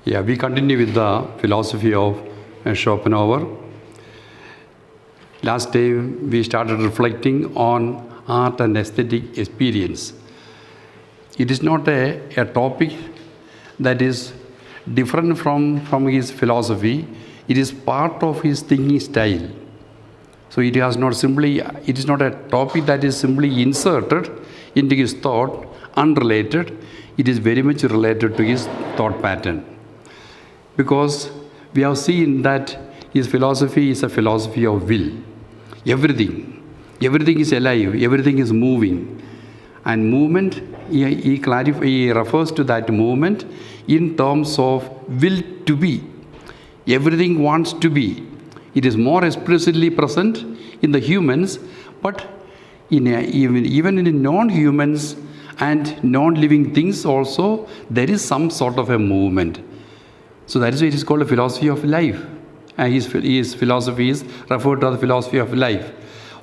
Yeah, we continue with the philosophy of Schopenhauer. Last time we started reflecting on art and aesthetic experience. It is not a topic that is different from his philosophy. It is part of his thinking style. So it is not a topic that is simply inserted into his thought, unrelated. It is very much related to his thought pattern. Because we have seen that his philosophy is a philosophy of will. Everything is alive, everything is moving. And movement, he refers to that movement in terms of will to be. Everything wants to be. It is more explicitly present in the humans, but even in non-humans and non-living things also, there is some sort of a movement. So that is why it is called a philosophy of life. And his philosophy is referred to as the philosophy of life.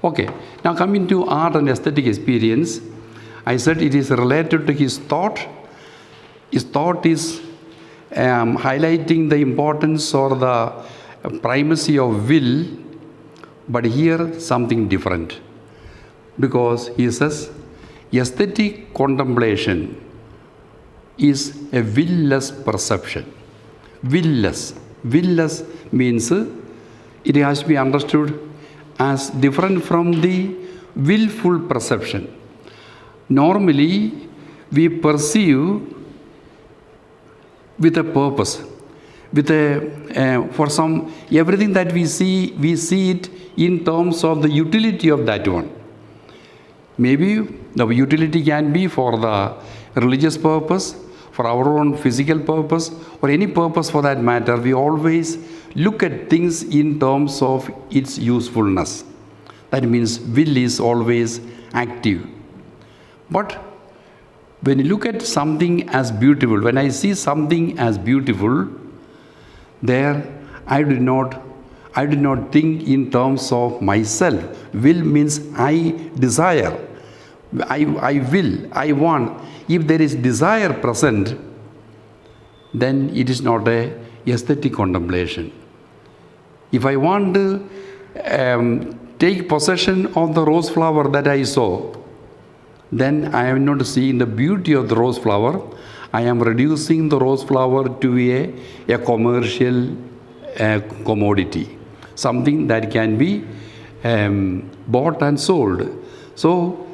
Okay, now coming to art and aesthetic experience, I said it is related to his thought. His thought is highlighting the importance or the primacy of will, but here something different. Because he says aesthetic contemplation is a will-less perception. Will-less means it has to be understood as different from the willful perception. Normally, we perceive with a purpose, for some everything that we see it in terms of the utility of that one. Maybe the utility can be for the religious purpose, for our own physical purpose, or any purpose for that matter. We always look at things in terms of its usefulness. That means will is always active. But when you look at something as beautiful, when I see something as beautiful, there I do not think in terms of myself. Will means I desire, I will, I want. If there is desire present, then it is not a aesthetic contemplation. If I want to take possession of the rose flower that I saw, then I am not seeing the beauty of the rose flower. I am reducing the rose flower to a commercial commodity, something that can be bought and sold. So,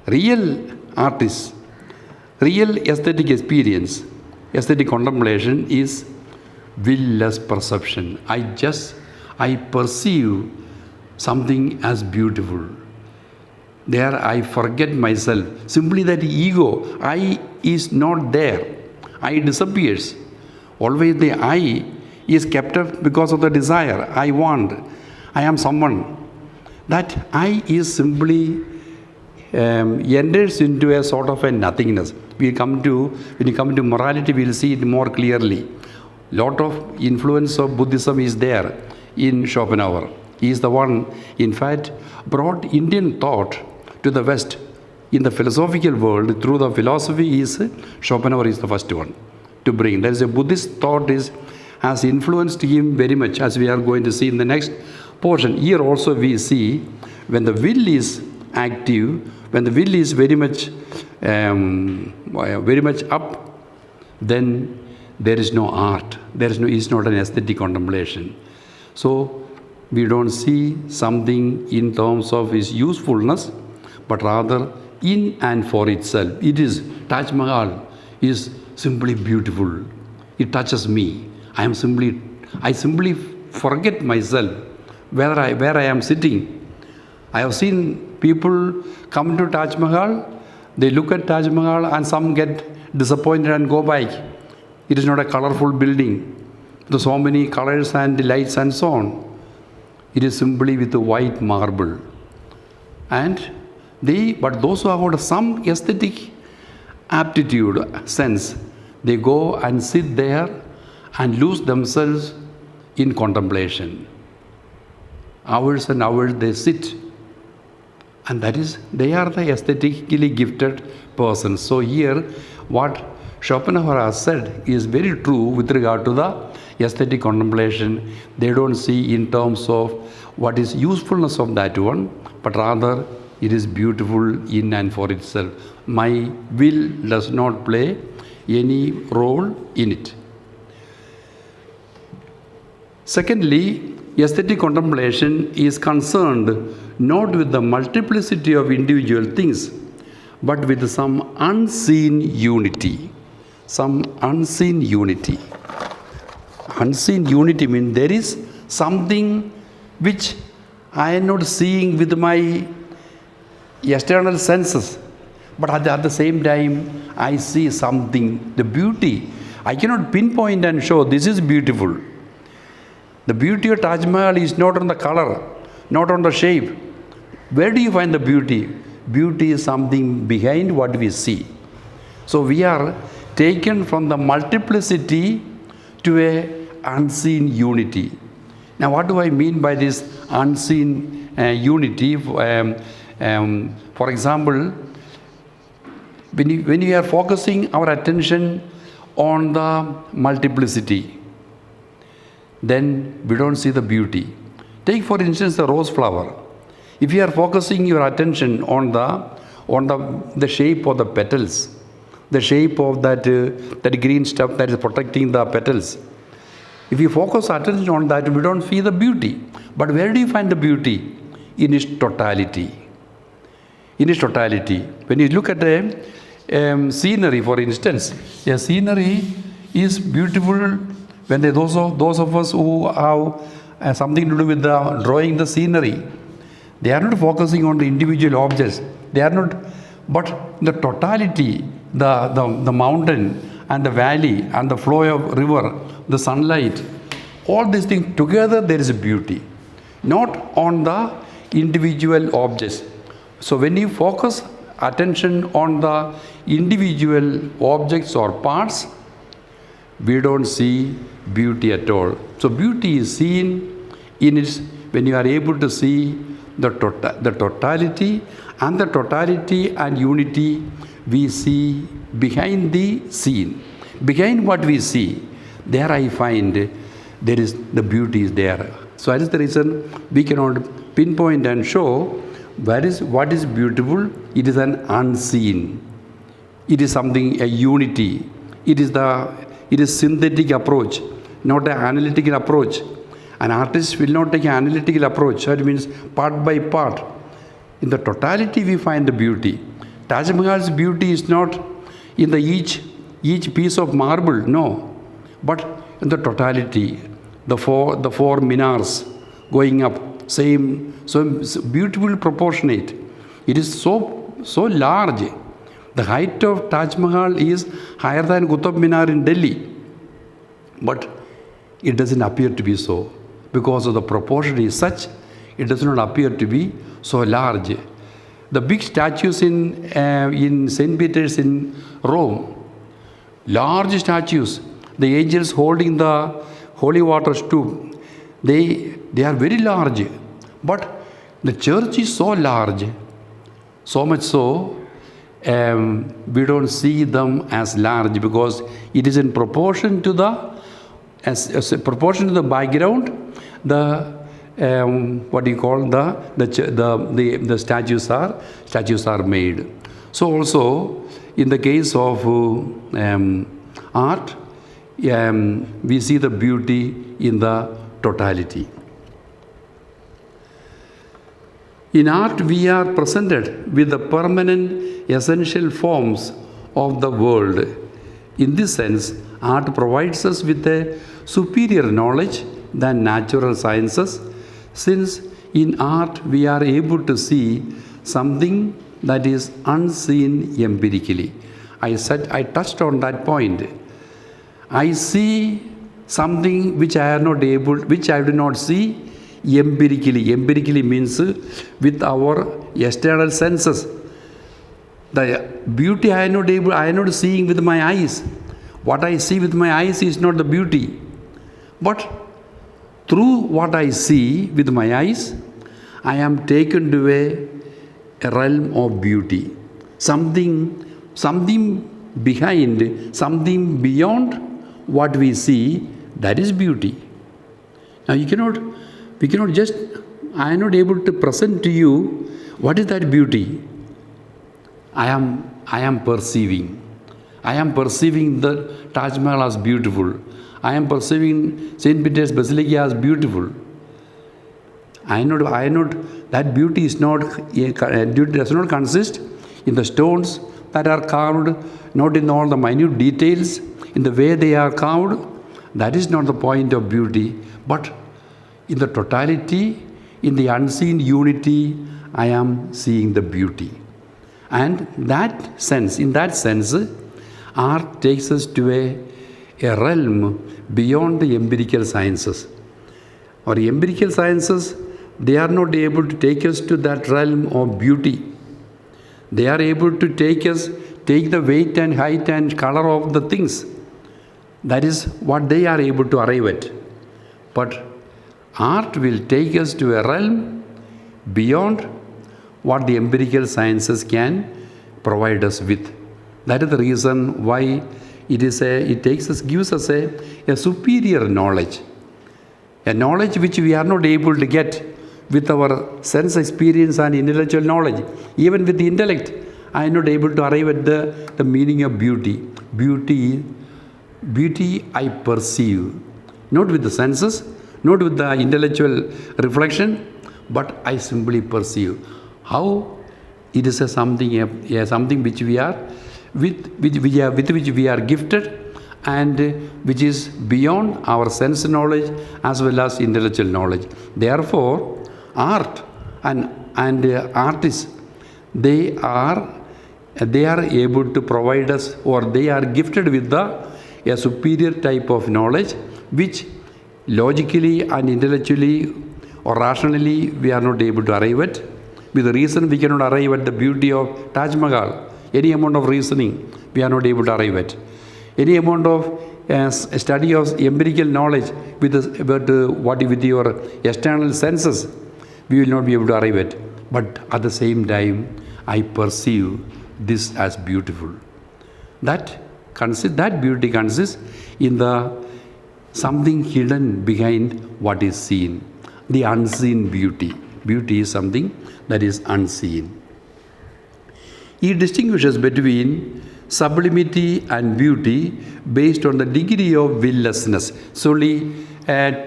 real artists, real aesthetic experience, aesthetic contemplation is will-less perception. I perceive something as beautiful. There I forget myself. Simply that ego, I is not there. I disappears. Always the I is kept up because of the desire. I want. I am someone. That I is simply enters into a sort of a nothingness. When you come to morality, we will see it more clearly. Lot of influence of Buddhism is there in Schopenhauer. He is the one, in fact, brought Indian thought to the West. In the philosophical world, through the philosophy, Schopenhauer is the first one to bring. There is a Buddhist thought has influenced him very much, as we are going to see in the next portion. Here also we see when the will is active, when the will is very much up, then there is no art. It's not an aesthetic contemplation. So we don't see something in terms of its usefulness, but rather in and for itself. It is Taj Mahal is simply beautiful. It touches me. I simply forget myself where I am sitting. I have seen people come to Taj Mahal, they look at Taj Mahal and some get disappointed and go back. It is not a colorful building with so many colors and lights and so on. It is simply with the white marble. But those who have got some aesthetic aptitude, sense, they go and sit there and lose themselves in contemplation. Hours and hours they sit. And that is, they are the aesthetically gifted persons. So here, what Schopenhauer has said is very true with regard to the aesthetic contemplation. They don't see in terms of what is usefulness of that one, but rather it is beautiful in and for itself. My will does not play any role in it. Secondly, aesthetic contemplation is concerned not with the multiplicity of individual things, but with some unseen unity. Some unseen unity. Unseen unity means there is something which I am not seeing with my external senses, but at the same time I see something, the beauty. I cannot pinpoint and show this is beautiful. The beauty of Taj Mahal is not on the color, not on the shape. Where do you find the beauty? Beauty is something behind what we see. So we are taken from the multiplicity to a unseen unity. Now what do I mean by this unseen unity? For example, when we are focusing our attention on the multiplicity, then we don't see the beauty. Take for instance the rose flower. If you are focusing your attention on the shape of the petals, the shape of that green stuff that is protecting the petals, if you focus attention on that, we don't see the beauty. But where do you find the beauty? In its totality. In its totality. When you look at a scenery, for instance, a scenery is beautiful when those of us who have something to do with the drawing the scenery, they are not focusing on the individual objects. They are not, but the totality, the mountain and the valley and the flow of river, the sunlight, all these things together there is a beauty, not on the individual objects. So when you focus attention on the individual objects or parts, we don't see beauty at all. So beauty is seen in its, when you are able to see the totality, and the totality and unity we see behind the scene. Behind what we see, there I find there is the beauty is there. So that is the reason we cannot pinpoint and show what is beautiful. It is an unseen. It is something, a unity. It is synthetic approach, not an analytical approach. An artist will not take an analytical approach. That means part by part. In the totality we find the beauty. Taj Mahal's beauty is not in the each piece of marble, no, but in the totality. The four minars going up, same, so beautifully proportionate. It is so large. The height of Taj Mahal is higher than Qutub Minar in Delhi. But it doesn't appear to be so. Because of the proportion is such, it does not appear to be so large. The big statues in St. Peter's in Rome, large statues, the angels holding the holy water tube, they are very large. But the church is so large, so much so, we don't see them as large because it is in proportion to the proportion to the background. The statues are made. So also in the case of art, we see the beauty in the totality. In art, we are presented with the permanent essential forms of the world. In this sense, art provides us with a superior knowledge than natural sciences, since in art we are able to see something that is unseen empirically. I touched on that point. I see something which I do not see empirically. Empirically means with our external senses. The beauty I am not seeing with my eyes. What I see with my eyes is not the beauty. But through what I see with my eyes, I am taken to a realm of beauty. Something behind, something beyond what we see, that is beauty. Now we cannot just, I am not able to present to you what is that beauty. I am perceiving. I am perceiving the Taj Mahal as beautiful. I am perceiving St. Peter's Basilica as beautiful. That beauty is not, beauty does not consist in the stones that are carved, not in all the minute details, in the way they are carved. That is not the point of beauty, but in the totality, in the unseen unity, I am seeing the beauty. And in that sense, art takes us to a realm beyond the empirical sciences. Or empirical sciences, they are not able to take us to that realm of beauty. They are able to take the weight and height and color of the things. That is what they are able to arrive at. But art will take us to a realm beyond what the empirical sciences can provide us with. That is the reason why gives us a superior knowledge. A knowledge which we are not able to get with our sense experience and intellectual knowledge. Even with the intellect, I am not able to arrive at the meaning of beauty. Beauty I perceive, not with the senses, not with the intellectual reflection, but I simply perceive. How it is something which we are with which we are gifted, and which is beyond our sense knowledge as well as intellectual knowledge. Therefore, art and artists, they are able to provide us, or they are gifted with a superior type of knowledge which logically and intellectually or rationally we are not able to arrive at. With the reason we cannot arrive at the beauty of Taj Mahal. Any amount of reasoning we are not able to arrive at. Any amount of study of empirical knowledge with your external senses, we will not be able to arrive at. But at the same time, I perceive this as beautiful. That beauty consists in the something hidden behind what is seen. The unseen beauty. Beauty is something that is unseen. He distinguishes between sublimity and beauty based on the degree of willlessness. So only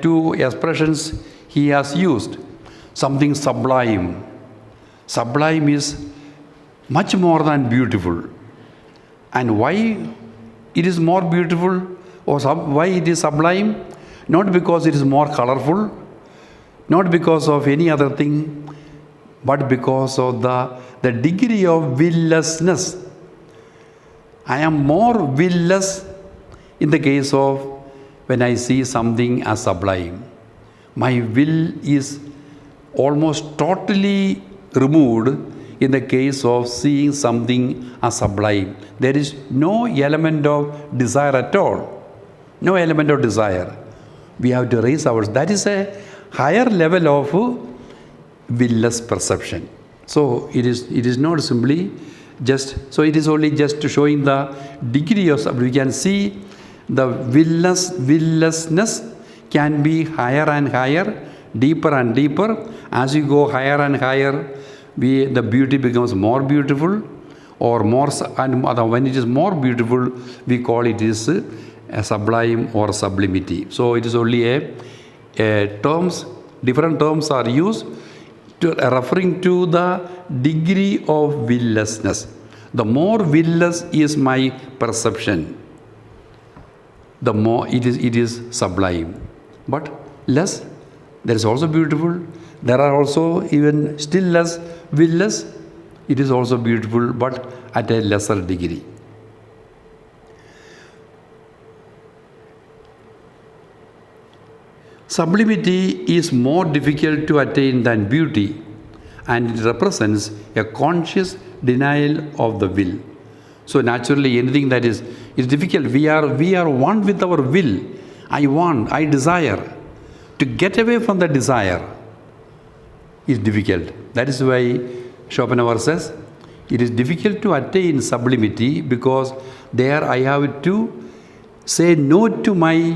two expressions he has used. Something sublime. Sublime is much more than beautiful. And why it is more beautiful, or why it is sublime? Not because it is more colorful, not because of any other thing, but because of the degree of willlessness. I am more willless in the case of when I see something as sublime. My will is almost totally removed in the case of seeing something as sublime. There is no element of desire at all. No element of desire. We have to raise ours. That is a higher level of willless perception. So it is not simply just, so it is only just showing the degree of, we can see the willlessness can be higher and higher, deeper and deeper. As you go higher and higher, the beauty becomes more beautiful, or more, and when it is more beautiful, we call it is a sublime or sublimity. So it is only a terms, different terms are used referring to the degree of willlessness. The more willless is my perception, the more it is sublime. But less, there is also beautiful. There are also even still less willless. It is also beautiful, but at a lesser degree. Sublimity is more difficult to attain than beauty, and it represents a conscious denial of the will. So naturally, anything that is difficult, we are one with our will. I desire. To get away from the desire is difficult. That is why Schopenhauer says it is difficult to attain sublimity, because there I have to say no to my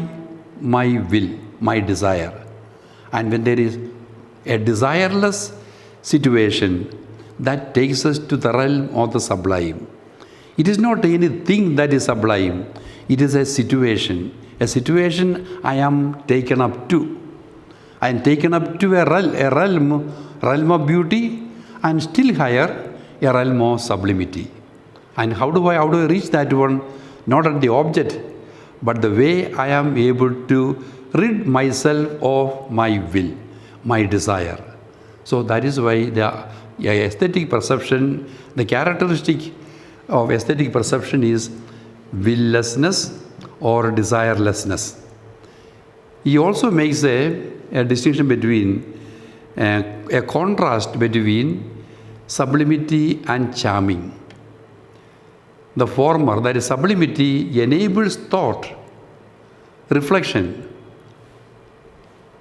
will, my desire. And when there is a desireless situation, that takes us to the realm of the sublime. It is not anything that is sublime, it is a situation. A situation I am taken up to. I am taken up to a realm of beauty, and still higher, a realm of sublimity. And how do I reach that one? Not at the object, but the way I am able to rid myself of my will, my desire. So that is why the aesthetic perception, the characteristic of aesthetic perception is willlessness or desirelessness. He also makes a distinction between a contrast between sublimity and charming. The former, that is sublimity, enables thought, reflection.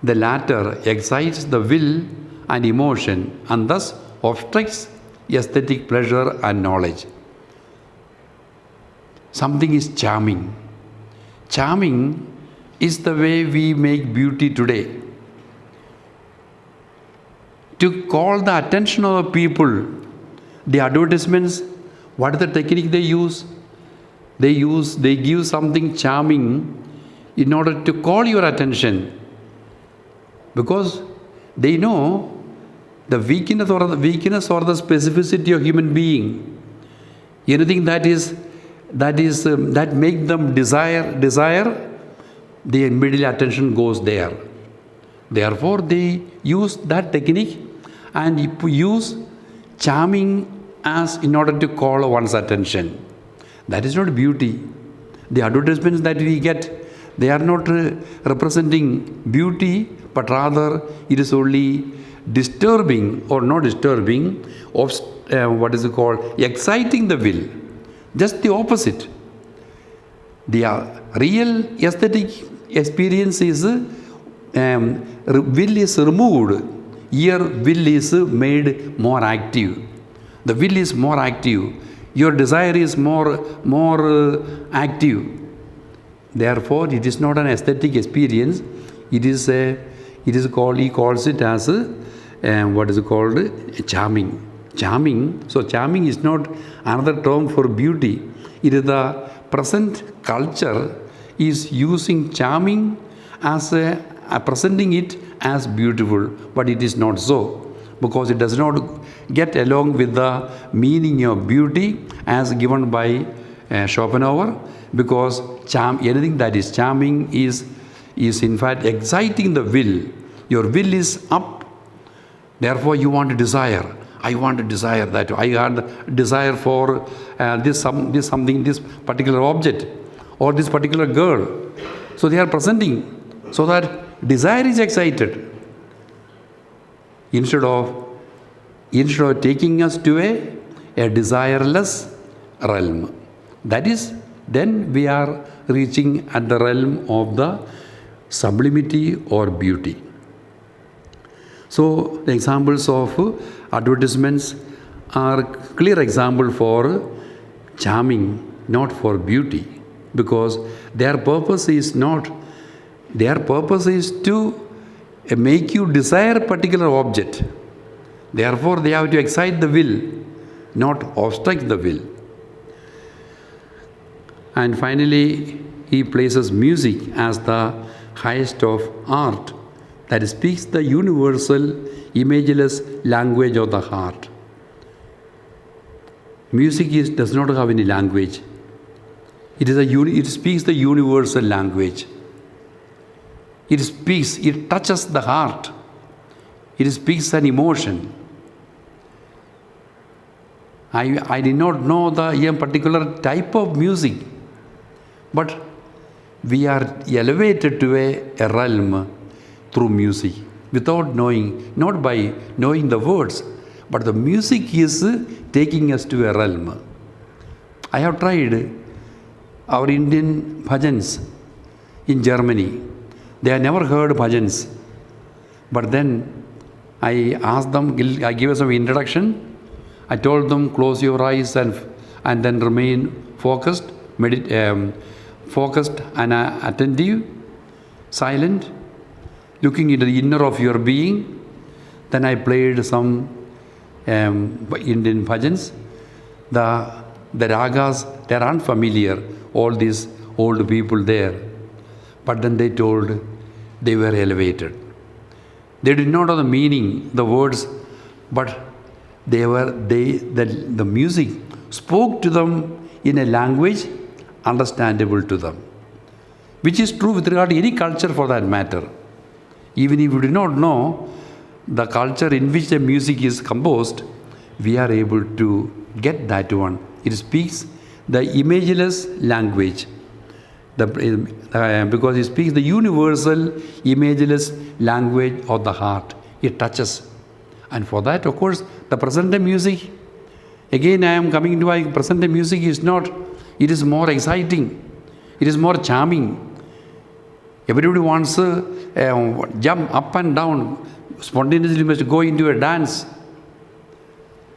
The latter excites the will and emotion and thus obstructs aesthetic pleasure and knowledge. Something is charming. Charming is the way we make beauty today. To call the attention of people, the advertisements, what is the technique they use? They give something charming in order to call your attention, because they know the weakness or the specificity of human being. Anything that make them desire, the immediate attention goes there. Therefore, they use that technique and use charming as in order to call one's attention. That is not beauty. The advertisements that we get, they are not representing beauty, but rather it is only disturbing or not disturbing, of exciting the will. Just the opposite. The real aesthetic experience is will is removed. Here, will is made more active. The will is more active. Your desire is more active. Therefore, it is not an aesthetic experience. He calls it as charming. Charming. So, charming is not another term for beauty. It is the present culture is using charming as presenting it as beautiful, but it is not so, because it does not get along with the meaning of beauty as given by Schopenhauer, because anything that is charming is in fact exciting the will. Your will is up, therefore you want to desire. I want to desire that. I had desire for this particular object or this particular girl. So they are presenting so that desire is excited. Instead of taking us to a desireless realm. That is, then we are reaching at the realm of the sublimity or beauty. So the examples of advertisements are clear example for charming, not for beauty, because their purpose is to make you desire a particular object. Therefore, they have to excite the will, not obstruct the will. And finally, he places music as the highest of art, that speaks the universal, imageless language of the heart. Music does not have any language. It speaks the universal language. It touches the heart. It speaks an emotion. I did not know a particular type of music, but we are elevated to a realm through music, without knowing, not by knowing the words, but the music is taking us to a realm. I have tried our Indian bhajans in Germany. They have never heard bhajans. But then I asked them, I gave some introduction. I told them, close your eyes and then remain focused. focused and attentive, silent, looking into the inner of your being. Then I played some Indian bhajans. The ragas, they are unfamiliar, all these old people there. But then they told they were elevated. They did not know the meaning, the words, but the music spoke to them in a language understandable to them, which is true with regard to any culture for that matter. Even if you do not know the culture in which the music is composed, we are able to get that one. It speaks the imageless language, because it speaks the universal imageless language of the heart. It touches. And for that, of course, the present-day music, again I am coming to present-day music is not, it is more exciting, it is more charming. Everybody wants to jump up and down, spontaneously must go into a dance.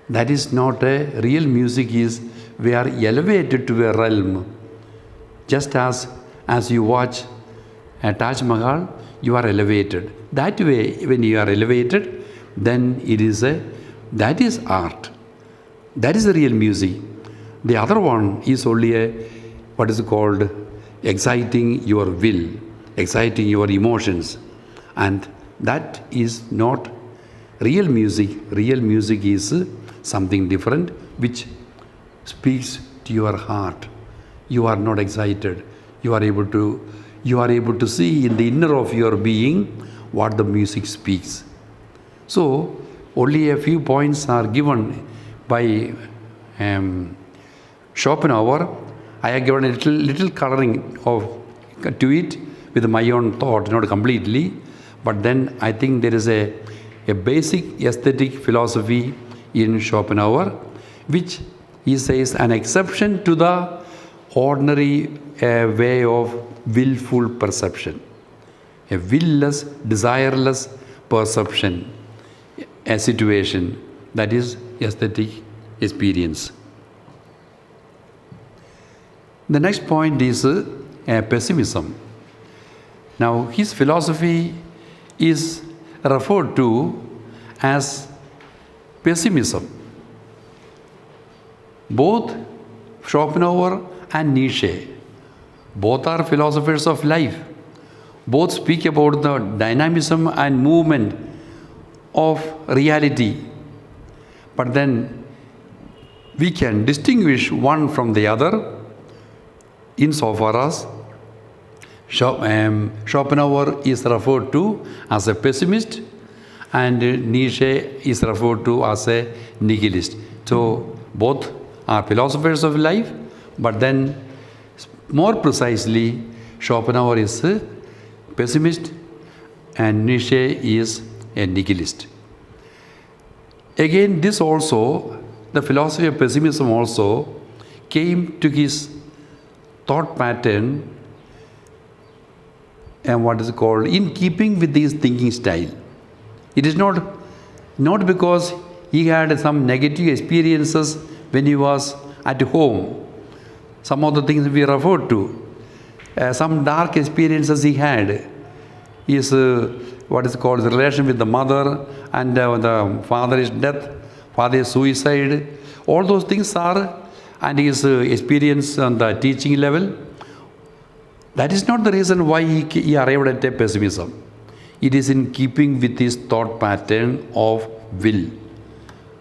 That is not a real music. Is we are elevated to a realm. Just as you watch a Taj Mahal, you are elevated. That way, when you are elevated, then that is art. That is the real music. The other one is only what is called exciting your will, exciting your emotions. And that is not real music. Real music is something different, which speaks to your heart. You are not excited. You are able to see in the inner of your being what the music speaks. So only a few points are given by Schopenhauer. I have given a little coloring to it with my own thought, not completely, but then I think there is a basic aesthetic philosophy in Schopenhauer, which he says an exception to the ordinary way of willful perception, a will-less, desireless perception, a situation, that is aesthetic experience. The next point is pessimism. Now, his philosophy is referred to as pessimism. Both Schopenhauer and Nietzsche, both are philosophers of life. Both speak about the dynamism and movement of reality. But then we can distinguish one from the other insofar as Schopenhauer is referred to as a pessimist and Nietzsche is referred to as a nihilist. So both are philosophers of life, but then more precisely Schopenhauer is a pessimist and Nietzsche is a nihilist. Again, this also, the philosophy of pessimism also came to his thought pattern and what is called in keeping with his thinking style. It is not because he had some negative experiences when he was at home. Some of the things we referred to, some dark experiences he had, is what is called the relation with the mother and the father's death, father's suicide. All those things are, and his experience on the teaching level. That is not the reason why he arrived at a pessimism. It is in keeping with his thought pattern of will.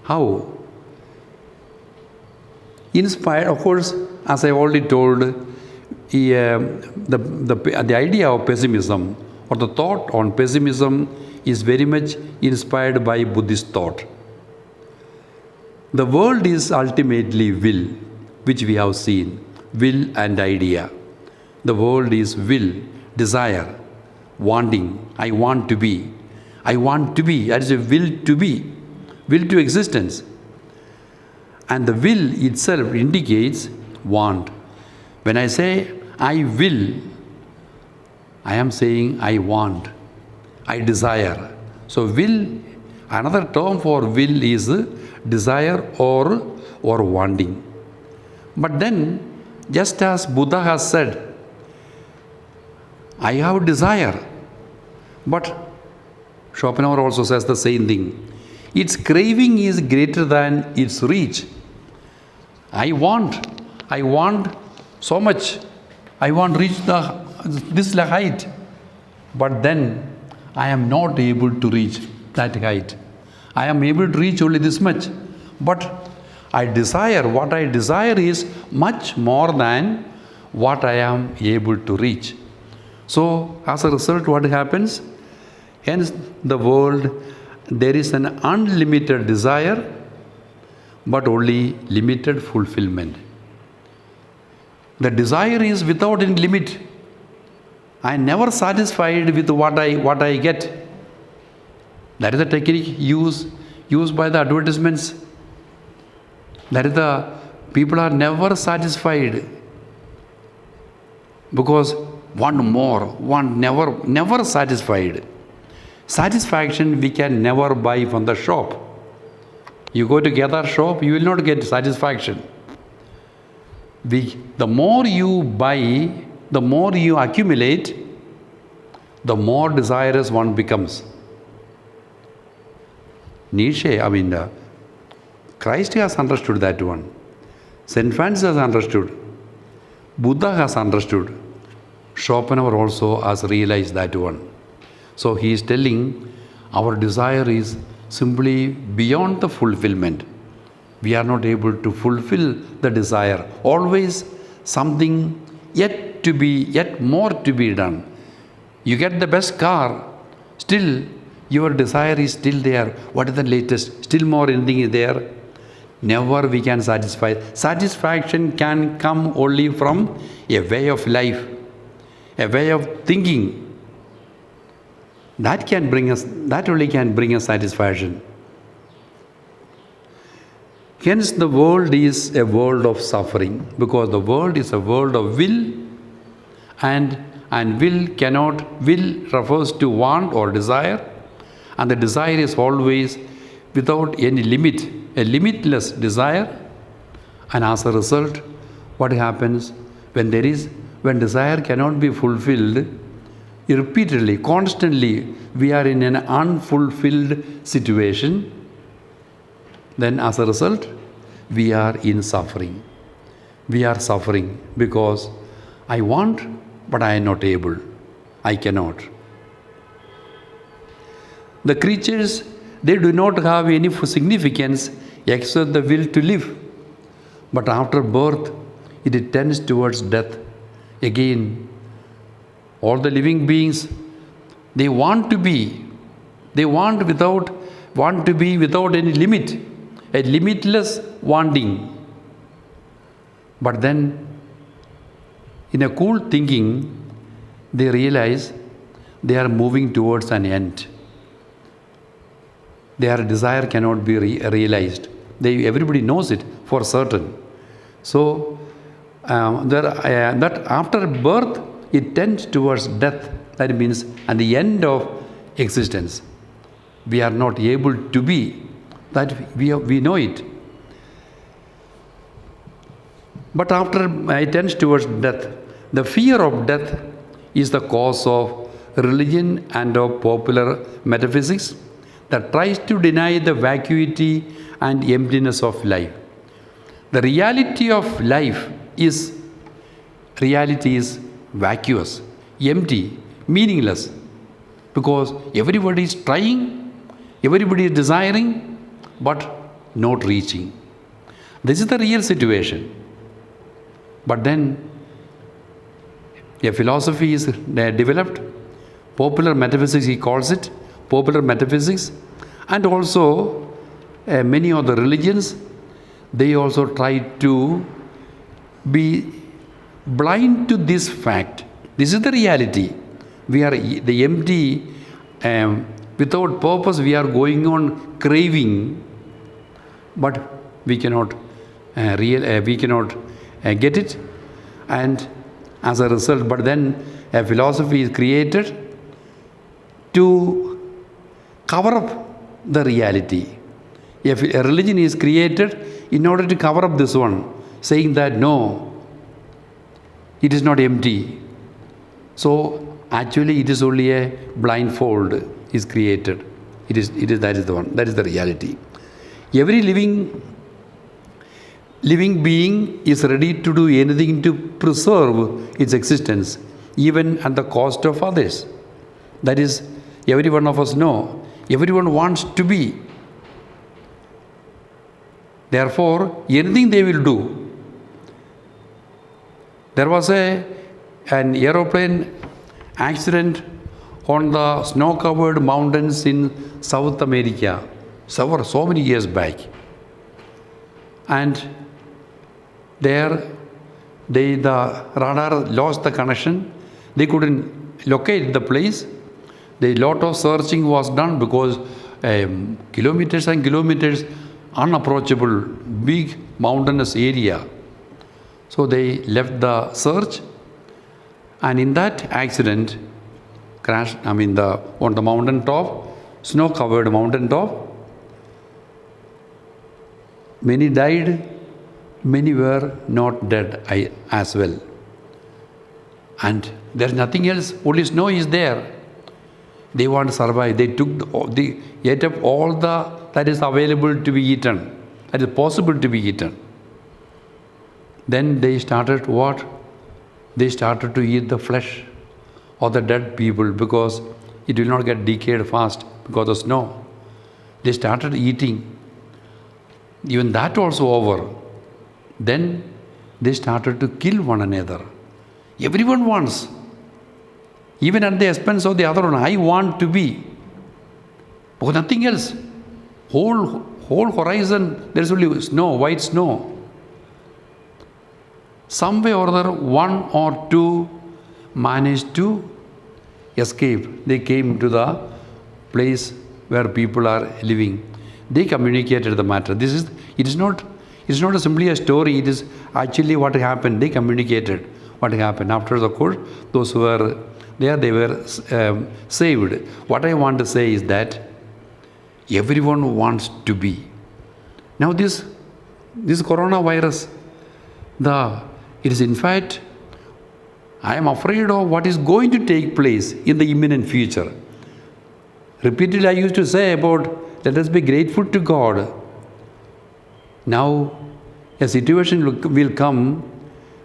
How? Inspired, of course, as I already told, the idea of pessimism or the thought on pessimism is very much inspired by Buddhist thought. The world is ultimately will, which we have seen, will and idea. The world is will, desire, wanting, I want to be. I want to be, that is a will to be, will to existence. And the will itself indicates want. When I say I will, I am saying I want, I desire. So will, another term for will is desire or wanting. But then just as Buddha has said, I have desire, but Schopenhauer also says the same thing. Its craving is greater than its reach. I want so much. I want to reach this height, but then I am not able to reach that height. I am able to reach only this much, but what I desire is much more than what I am able to reach. So, as a result, what happens? Hence, the world, there is an unlimited desire, but only limited fulfillment. The desire is without any limit. I am never satisfied with what I get. That is the technique used by the advertisements. That is the people are never satisfied because never satisfied. Satisfaction we can never buy from the shop. You go to gather shop, you will not get satisfaction. The more you buy, the more you accumulate, the more desirous one becomes. Nietzsche, Christ has understood that one. St. Francis has understood. Buddha has understood. Schopenhauer also has realized that one. So he is telling our desire is simply beyond the fulfillment. We are not able to fulfill the desire. Always something yet more to be done. You get the best car, still your desire is still there. What is the latest? Still more anything is there. Never we can satisfy. Satisfaction can come only from a way of life, a way of thinking. That only can bring us satisfaction. Hence, the world is a world of suffering, because the world is a world of will, and will refers to want or desire, and the desire is always without any limit, a limitless desire. And as a result, what happens when desire cannot be fulfilled repeatedly, constantly, we are in an unfulfilled situation, then as a result, we are in suffering. We are suffering because I want, but I am not able. I cannot. The creatures, they do not have any significance except the will to live. But after birth, it tends towards death. Again, all the living beings, they want to be without any limit, a limitless wanting. But then, in a cool thinking, they realize they are moving towards an end. Their desire cannot be realized. Everybody knows it for certain. So, that after birth, it tends towards death. That means at the end of existence. We are not able to be. That we know it. But after it tends towards death, the fear of death is the cause of religion and of popular metaphysics that tries to deny the vacuity and emptiness of life. The reality of life is vacuous, empty, meaningless, because everybody is trying, everybody is desiring, but not reaching. This is the real situation. But then a philosophy is developed, popular metaphysics he calls it, popular metaphysics, and also many of the religions, they also try to be blind to this fact. This is the reality. We are the empty, without purpose we are going on craving, but we cannot get it, and as a result, but then a philosophy is created to cover up the reality. If a religion is created in order to cover up this one, saying that no, It is not empty. So actually it is only a blindfold is created. That is the one. That is the reality. Every living being is ready to do anything to preserve its existence, even at the cost of others. That is, every one of us know. Everyone wants to be. Therefore, anything they will do. There was an aeroplane accident on the snow-covered mountains in South America so many years back. And there, the radar lost the connection. They couldn't locate the place. The lot of searching was done because kilometers and kilometers unapproachable, big mountainous area. So they left the search, and in that accident, crashed. On the mountain top, snow-covered mountain top. Many died. Many were not dead as well. And there's nothing else. Only snow is there. They want to survive. They ate up all that is available to be eaten, that is possible to be eaten. Then they started what? They started to eat the flesh of the dead people because it will not get decayed fast because of snow. They started eating. Even that also over. Then they started to kill one another. Everyone wants. Even at the expense of the other one. I want to be. But nothing else. Whole horizon, there is only snow, white snow. Some way or other, one or two managed to escape. They came to the place where people are living. They communicated the matter. It is not simply a story. It is actually what happened. They communicated what happened. After the course, those who were there, they were saved. What I want to say is that everyone wants to be. Now this coronavirus, it is in fact, I am afraid of what is going to take place in the imminent future. Repeatedly I used to say about, let us be grateful to God. Now a situation will come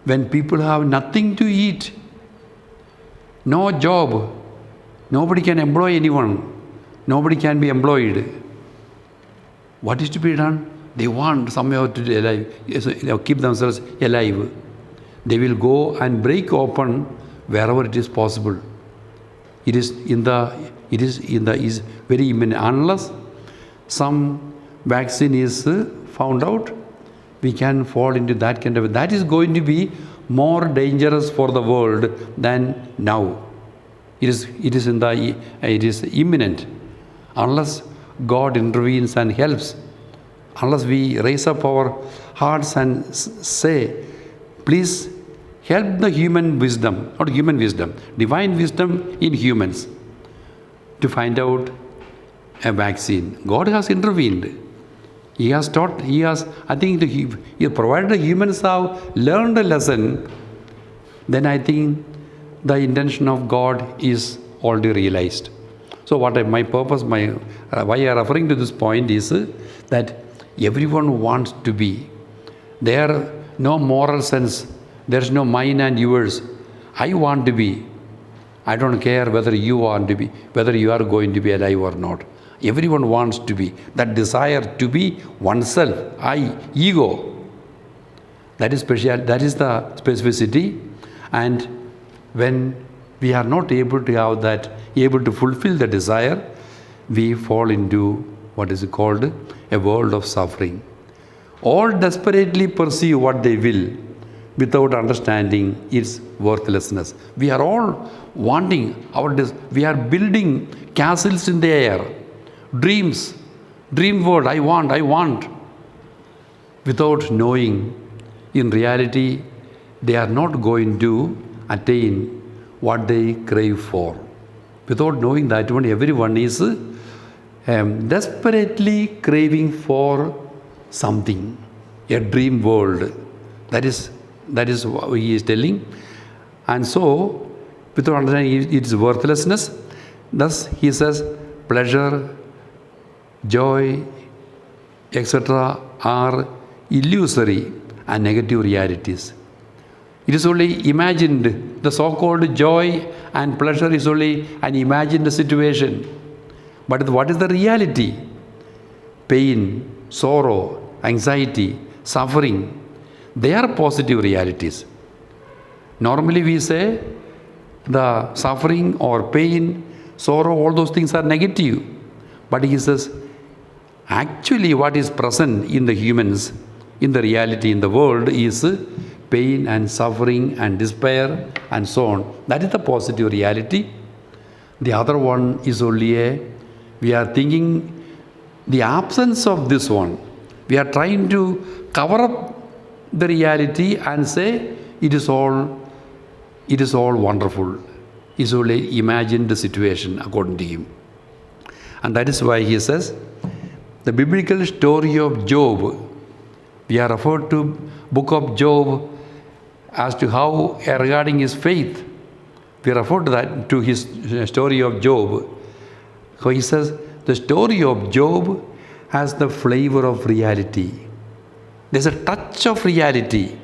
when people have nothing to eat, no job, nobody can employ anyone, nobody can be employed. What is to be done? They want somehow to keep themselves alive. They will go and break open wherever it is possible. It is very imminent. Unless some vaccine is found out, we can fall into that kind of. That is going to be more dangerous for the world than now. It is imminent. Unless God intervenes and helps, unless we raise up our hearts and say, please help the human wisdom, not human wisdom, divine wisdom in humans to find out a vaccine. God has intervened. He has taught, I think he provided the humans have learned a lesson, then I think the intention of God is already realized. So my purpose, why I am referring to this point is that everyone wants to be. There no moral sense. There is no mine and yours. I want to be. I don't care whether you want to be, whether you are going to be alive or not. Everyone wants to be. That desire to be oneself, I, ego. That is special. That is the specificity. And when we are not able to have that, able to fulfill the desire, we fall into what is called a world of suffering. All desperately pursue what they will without understanding its worthlessness. We are all wanting we are building castles in the air, dreams, dream world, I want, without knowing in reality they are not going to attain what they crave for. Without knowing that one, everyone is desperately craving for something, a dream world. That is what he is telling. And so, without understanding its worthlessness, thus he says, pleasure, joy, etc. are illusory and negative realities. It is only imagined. The so-called joy and pleasure is only an imagined situation. But what is the reality? Pain, sorrow, anxiety, suffering, they are positive realities. Normally we say the suffering or pain, sorrow, all those things are negative. But he says, actually what is present in the humans, in the reality, in the world is pain and suffering and despair and so on. That is the positive reality. The other one is only we are thinking the absence of this one. We are trying to cover up the reality and say it is all wonderful. It is only imagined situation according to him. And that is why he says, the biblical story of Job, we are referred to book of Job as to how regarding his faith, we refer to that to his story of Job. So he says, the story of Job has the flavor of reality. There's a touch of reality.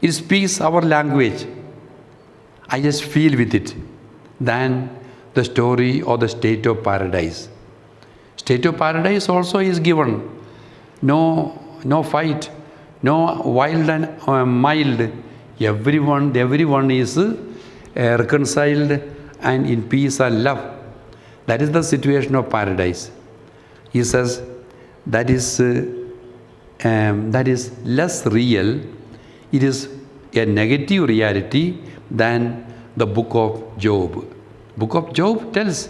It speaks our language. I just feel with it than the story or the state of paradise. State of paradise also is given. No fight, no wild and mild. Everyone is reconciled and in peace and love. That is the situation of paradise. He says that is less real. It is a negative reality than the book of Job. Book of Job tells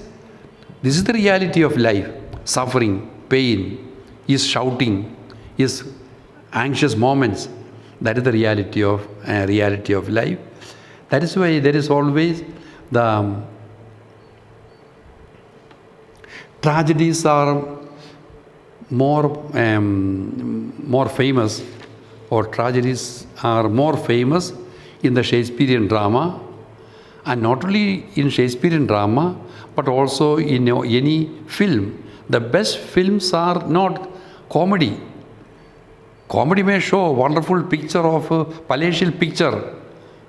this is the reality of life. Suffering, pain, is shouting, is anxious moments. That is the reality of life. That is why there is always the tragedies are more famous, or tragedies are more famous in the Shakespearean drama, and not only in Shakespearean drama, but also in any film. The best films are not comedy. Comedy may show a wonderful picture of a palatial picture.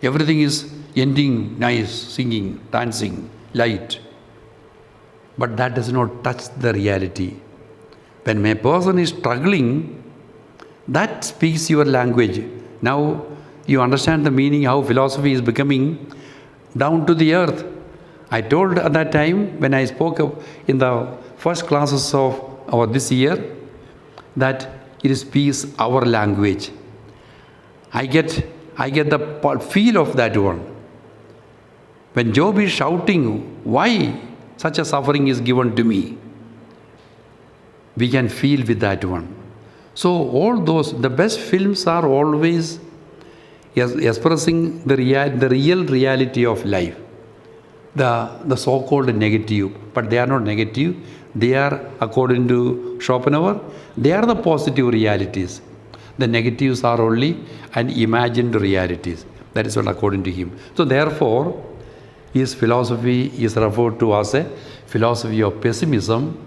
Everything is ending nice, singing, dancing, light. But that does not touch the reality. When a person is struggling, that speaks your language. Now you understand the meaning, how philosophy is becoming down to the earth. I told at that time when I spoke in the first classes of this year that it speaks our language. I get the feel of that one. When Job is shouting, why such a suffering is given to me? We can feel with that one. So all those, the best films are always expressing the real reality of life. The so-called negative, but they are not negative. They are, according to Schopenhauer, they are the positive realities. The negatives are only an imagined realities. That is what according to him. So therefore, his philosophy is referred to as a philosophy of pessimism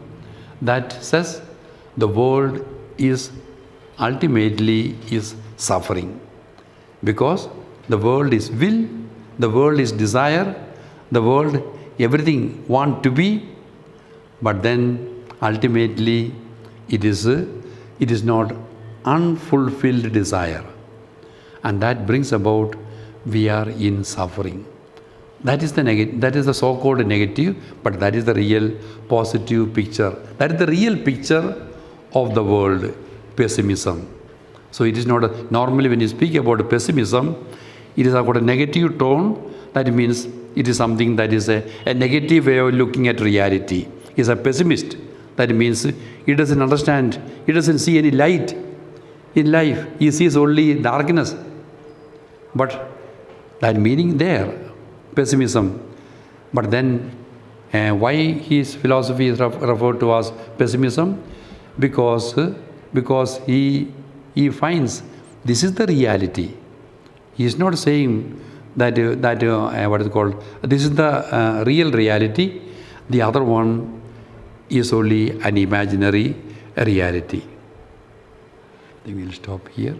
that says the world is ultimately is suffering. Because the world is will, the world is desire, the world, everything want to be, but then ultimately it is not unfulfilled desire. And that brings about we are in suffering. That is the so-called negative, but that is the real positive picture. That is the real picture of the world, pessimism. So it is not normally when you speak about pessimism, it is about a negative tone. That means it is something that is a negative way of looking at reality. He is a pessimist. That means he doesn't understand, he doesn't see any light in life. He sees only darkness. But that meaning there, pessimism. But then why his philosophy is referred to as pessimism? Because he finds this is the reality. He is not saying what is it called? This is the real reality. The other one is only an imaginary reality. I think we'll stop here.